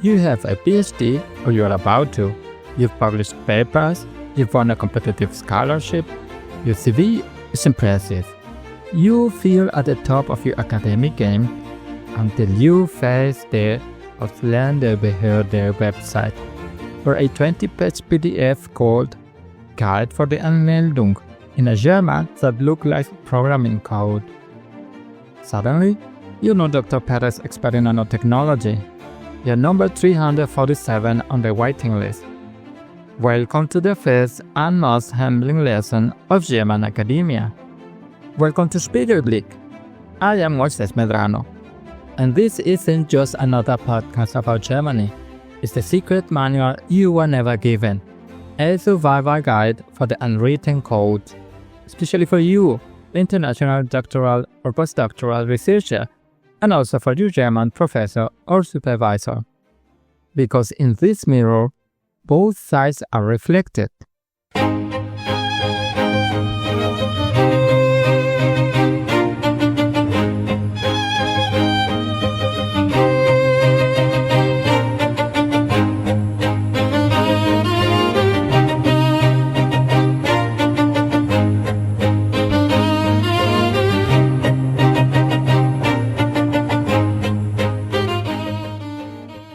You have a PhD or you are about to. You've published papers, you've won a competitive scholarship. Your CV is impressive. You feel at the top of your academic game until you face the Ausländerbehörde website for a 20-page PDF called Guide for the Anmeldung in a German that looks like programming code. Suddenly, you know Dr. Perez' expert in nanotechnology. You're number 347 on the waiting list. Welcome to the first and most humbling lesson of German academia. Welcome to Spiegelblick. I am Moises Medrano. And this isn't just another podcast about Germany. It's the secret manual you were never given. A survival guide for the unwritten code. Especially for you, the international doctoral or postdoctoral researcher, and also for you German professor or supervisor. Because in this mirror, both sides are reflected.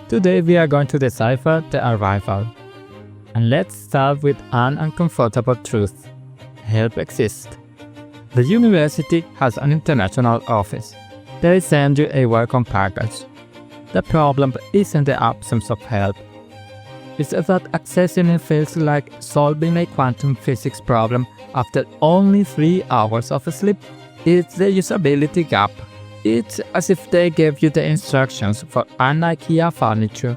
Today we are going to decipher the arrival. And let's start with an uncomfortable truth. Help exists. The university has an international office. They send you a welcome package. The problem isn't the absence of help. It's that accessing it feels like solving a quantum physics problem after only 3 hours of sleep. It's the usability gap. It's as if they gave you the instructions for an IKEA furniture,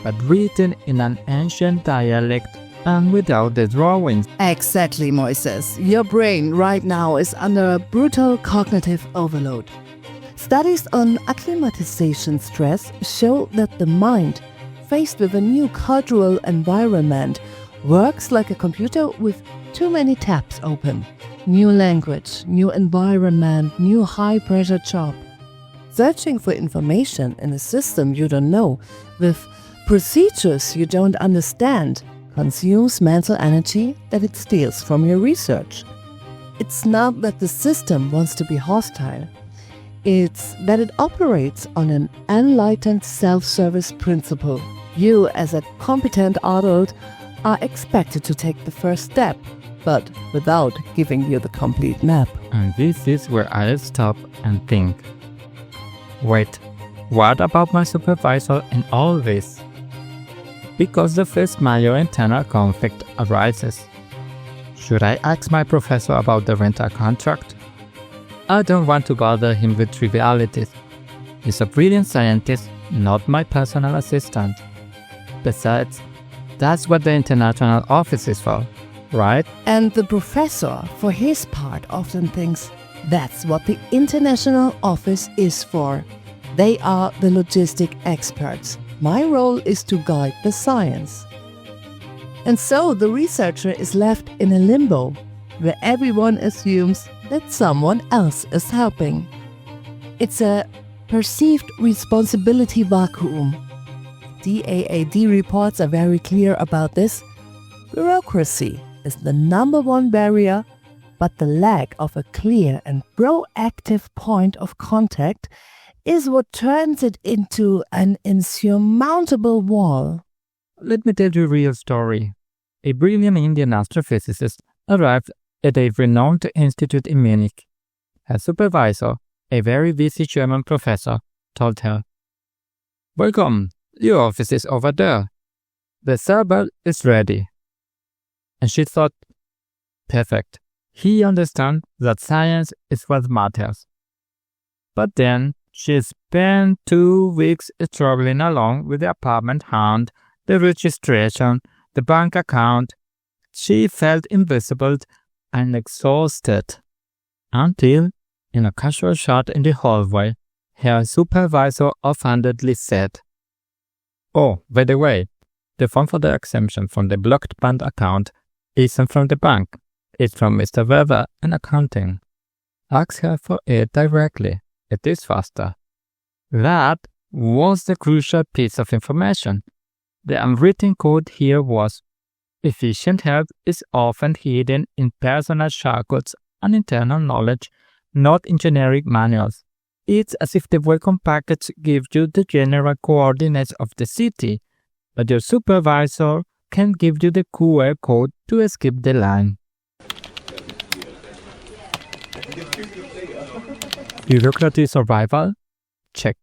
but written in an ancient dialect and without the drawings. Exactly, Moises. Your brain right now is under a brutal cognitive overload. Studies on acclimatization stress show that the mind, faced with a new cultural environment, works like a computer with too many tabs open. New language, new environment, new high-pressure job. Searching for information in a system you don't know, with procedures you don't understand, consumes mental energy that it steals from your research. It's not that the system wants to be hostile. It's that it operates on an enlightened self-service principle. You, as a competent adult, are expected to take the first step, but without giving you the complete map. And this is where I stop and think. Wait, what about my supervisor in all this? Because the first major internal conflict arises. Should I ask my professor about the rental contract? I don't want to bother him with trivialities. He's a brilliant scientist, not my personal assistant. Besides, that's what the international office is for, right? And the professor, for his part, often thinks that's what the international office is for. They are the logistic experts. My role is to guide the science. And so the researcher is left in a limbo, where everyone assumes that someone else is helping. It's a perceived responsibility vacuum. DAAD reports are very clear about this. Bureaucracy is the number one barrier, but the lack of a clear and proactive point of contact is what turns it into an insurmountable wall. Let me tell you a real story. A brilliant Indian astrophysicist arrived at a renowned institute in Munich. Her supervisor, a very busy German professor, told her, "Welcome, your office is over there. The server is ready." And she thought, perfect, he understands that science is what matters. But then she spent 2 weeks traveling along with the apartment hunt, the registration, the bank account. She felt invisible and exhausted. Until, in a casual shot in the hallway, her supervisor offhandedly said, "Oh, by the way, the form for the exemption from the blocked bank account isn't from the bank. It's from Mr. Weber in accounting. Ask her for it directly. It is faster." That was the crucial piece of information. The unwritten code here was, efficient help is often hidden in personal shortcuts and internal knowledge, not in generic manuals. It's as if the welcome package gives you the general coordinates of the city, but your supervisor can give you the QR code to skip the line. Bureaucracy survival? Check.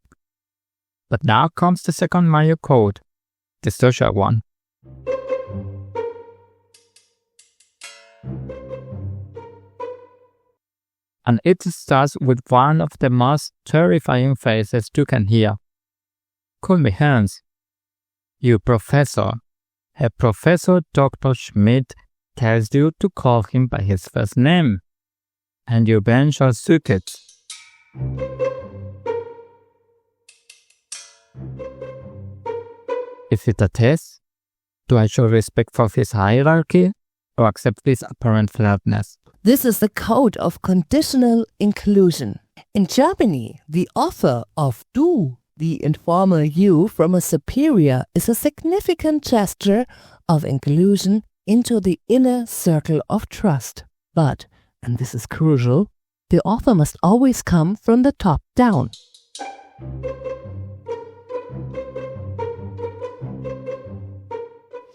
But now comes the second Mario code, the social one. And it starts with one of the most terrifying phrases you can hear. Call me Hans. You professor. Herr Professor Dr. Schmidt tells you to call him by his first name. And your brain shall suck it. Is it a test? Do I show respect for his hierarchy or accept his apparent flatness? This is the code of conditional inclusion. In Germany, the offer of du, the informal you from a superior, is a significant gesture of inclusion into the inner circle of trust. But, and this is crucial, the offer must always come from the top down.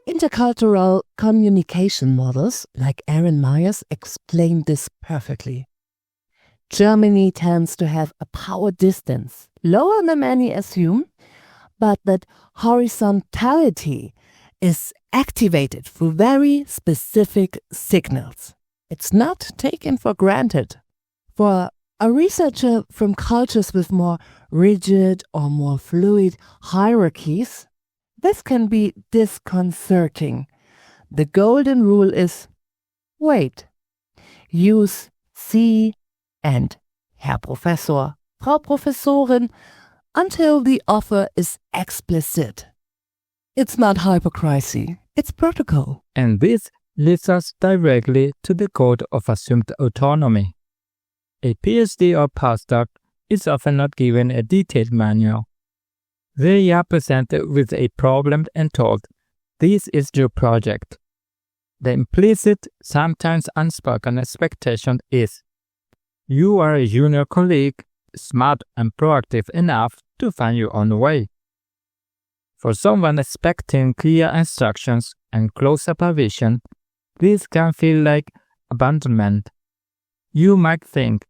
Intercultural communication models like Aaron Myers explain this perfectly. Germany tends to have a power distance, lower than many assume, but that horizontality is activated through very specific signals. It's not taken for granted. For a researcher from cultures with more rigid or more fluid hierarchies, this can be disconcerting. The golden rule is, wait, use Sie and Herr Professor, Frau Professorin until the offer is explicit. It's not hypocrisy, it's protocol. And this leads us directly to the code of assumed autonomy. A PhD or postdoc is often not given a detailed manual. They are presented with a problem and told, this is your project. The implicit, sometimes unspoken expectation is, you are a junior colleague, smart and proactive enough to find your own way. For someone expecting clear instructions and close supervision, this can feel like abandonment. You might think,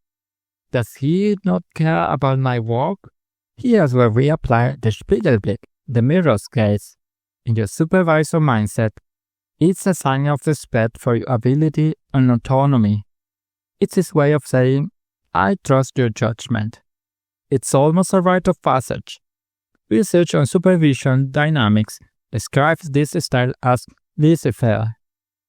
does he not care about my work? Here's where we apply the Spiegelblick, the mirror's gaze. In your supervisor mindset, it's a sign of respect for your ability and autonomy. It's his way of saying, I trust your judgment. It's almost a rite of passage. Research on supervision dynamics describes this style as decipher,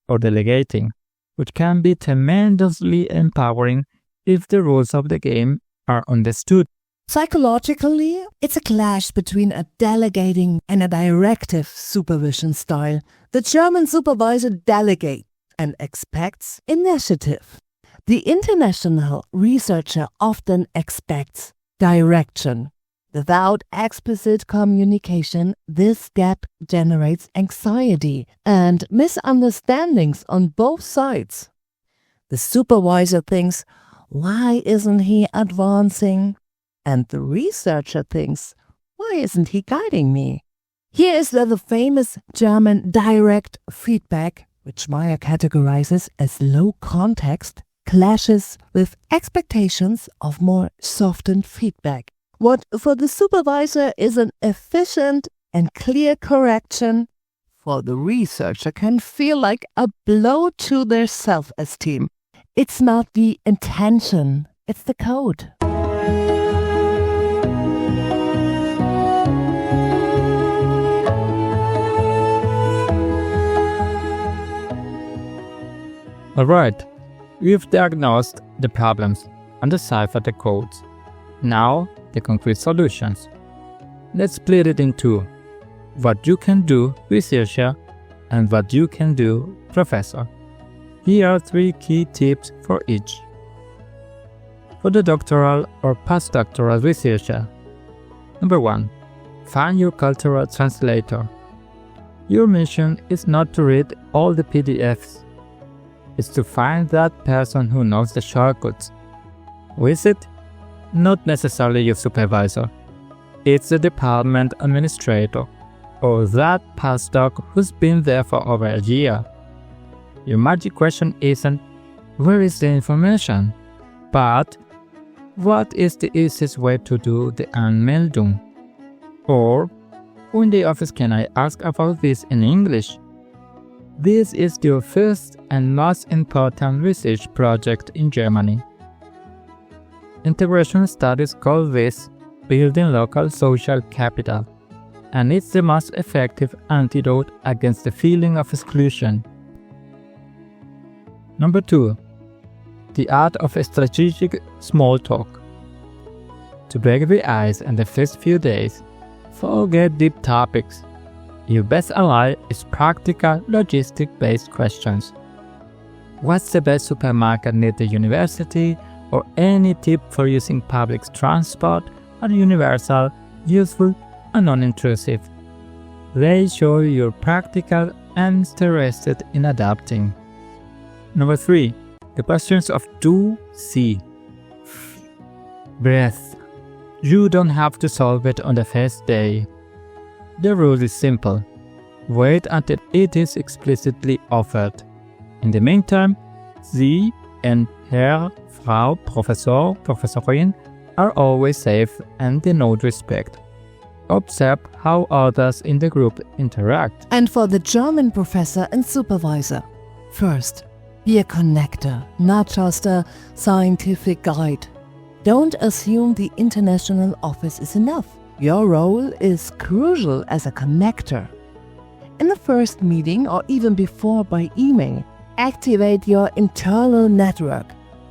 or delegating, which can be tremendously empowering if the rules of the game are understood. Psychologically, it's a clash between a delegating and a directive supervision style. The German supervisor delegates and expects initiative. The international researcher often expects direction. Without explicit communication, this gap generates anxiety and misunderstandings on both sides. The supervisor thinks, why isn't he advancing? And the researcher thinks, why isn't he guiding me? Here is where the famous German direct feedback, which Meyer categorizes as low context, clashes with expectations of more softened feedback. What for the supervisor is an efficient and clear correction, for the researcher can feel like a blow to their self-esteem. It's not the intention, it's the code. Alright, we've diagnosed the problems and deciphered the codes. Now, the concrete solutions. Let's split it in two. What you can do, researcher, and what you can do, professor. Here are 3 key tips for each. For the doctoral or postdoctoral researcher. Number 1. Find your cultural translator. Your mission is not to read all the PDFs. It's to find that person who knows the shortcuts. Who is it? Not necessarily your supervisor. It's the department administrator or that postdoc who's been there for over a year. Your magic question isn't, where is the information? But, what is the easiest way to do the Anmeldung? Or, who in the office can I ask about this in English? This is your first and most important research project in Germany. Integration studies call this building local social capital, and it's the most effective antidote against the feeling of exclusion. Number 2. The art of strategic small talk. To break the ice in the first few days, forget deep topics. Your best ally is practical, logistic-based questions. What's the best supermarket near the university? Or any tip for using public transport are universal, useful, and non-intrusive. They show you're practical and interested in adapting. Number 3. The questions of do, see. Breath. You don't have to solve it on the first day. The rule is simple. Wait until it is explicitly offered. In the meantime, Sie and Herr, Frau, Professor, Professorin are always safe and denote respect. Observe how others in the group interact. And for the German professor and supervisor, first, be a connector, not just a scientific guide. Don't assume the international office is enough. Your role is crucial as a connector. In the first meeting or even before by email, activate your internal network.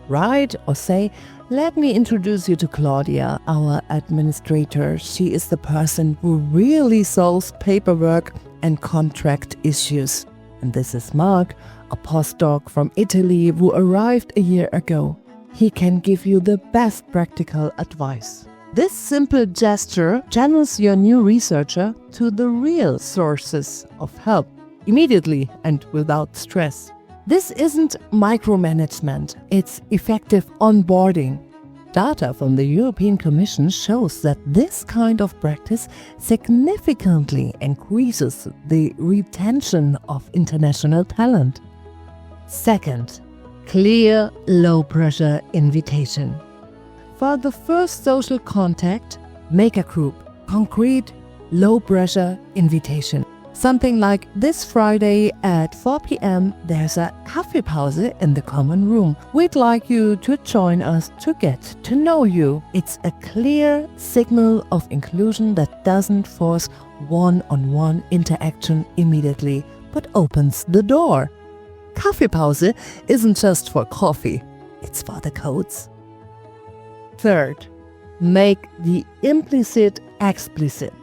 Write or say, let me introduce you to Claudia, our administrator. She is the person who really solves paperwork and contract issues. And this is Mark, a postdoc from Italy who arrived a year ago. He can give you the best practical advice. This simple gesture channels your new researcher to the real sources of help, immediately and without stress. This isn't micromanagement, it's effective onboarding. Data from the European Commission shows that this kind of practice significantly increases the retention of international talent. Second, clear, low-pressure invitation. For the first social contact, make a group, concrete, low-pressure invitation. Something like this Friday at 4 p.m. there's a Kaffeepause in the common room. We'd like you to join us to get to know you. It's a clear signal of inclusion that doesn't force one-on-one interaction immediately, but opens the door. Kaffeepause isn't just for coffee, it's for the codes. Third, make the implicit explicit.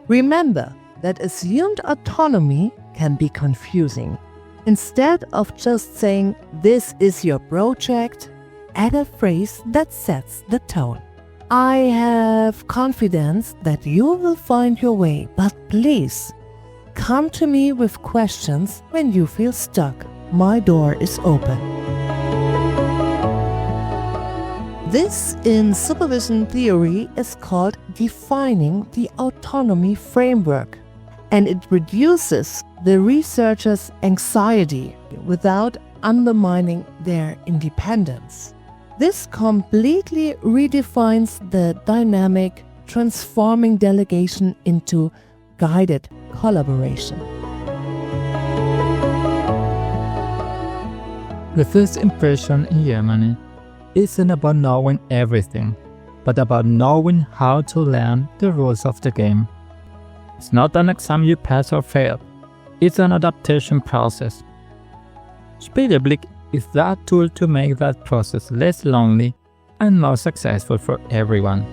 Remember that assumed autonomy can be confusing. Instead of just saying, this is your project, add a phrase that sets the tone. I have confidence that you will find your way, but please, come to me with questions when you feel stuck. My door is open. This, in supervision theory, is called defining the autonomy framework, and it reduces the researcher's anxiety without undermining their independence. This completely redefines the dynamic, transforming delegation into guided collaboration. The first impression in Germany isn't about knowing everything, but about knowing how to learn the rules of the game. It's not an exam you pass or fail, it's an adaptation process. Spiegelblick is that tool to make that process less lonely and more successful for everyone.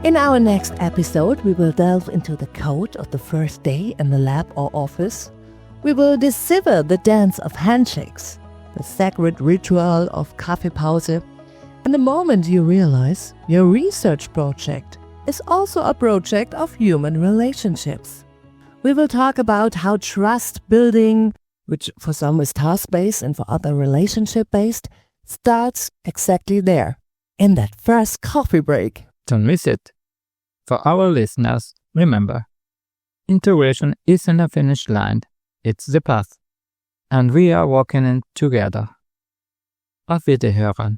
In our next episode, we will delve into the code of the first day in the lab or office. We will decipher the dance of handshakes, the sacred ritual of Kaffeepause, And the moment you realize your research project is also a project of human relationships. We will talk about how trust building, which for some is task-based and for other relationship-based, starts exactly there, in that first coffee break. Don't miss it. For our listeners, remember, integration isn't a finish line, it's the path. And we are walking in together. Auf Wiederhören.